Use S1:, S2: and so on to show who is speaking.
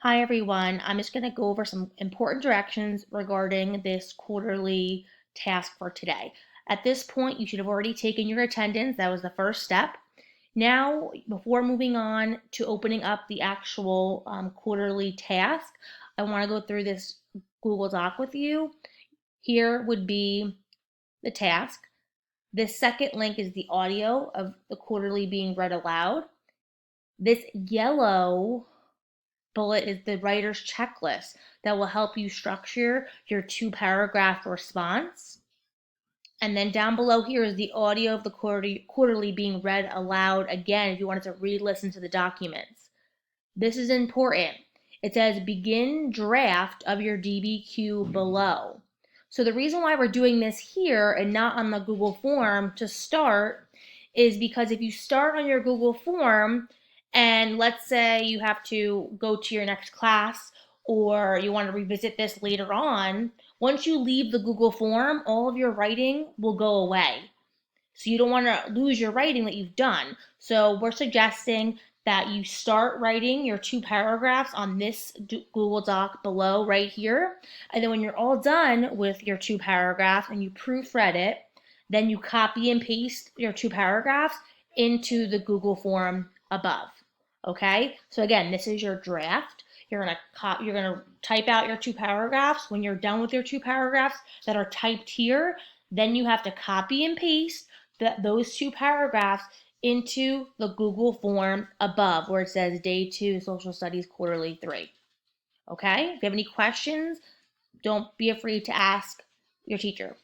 S1: Hi everyone, I'm just going to go over some important directions regarding this quarterly task for today. At this point, you should have already taken your attendance. That was the first step. Now, before moving on to opening up the actual quarterly task, I want to go through this Google Doc with you. Here would be the task. This second link is the audio of the quarterly being read aloud. This yellow bullet is the writer's checklist that will help you structure your 2 paragraph response. And then down below here is the audio of the quarterly being read aloud again if you wanted to re-listen to the documents. This is important. It says begin draft of your DBQ below. So the reason why we're doing this here and not on the Google form to start is because if you start on your Google form and let's say you have to go to your next class or you want to revisit this later on, once you leave the Google form, all of your writing will go away. So you don't want to lose your writing that you've done. So we're suggesting that you start writing your 2 paragraphs on this Google Doc below right here. And then when you're all done with your 2 paragraphs and you proofread it, then you copy and paste your 2 paragraphs into the Google form above. Okay? So again, this is your draft. You're gonna type out your 2 paragraphs. When you're done with your 2 paragraphs that are typed here, then you have to copy and paste those 2 paragraphs into the Google form above where it says Day 2 Social Studies Quarterly 3. Okay? If you have any questions, don't be afraid to ask your teacher.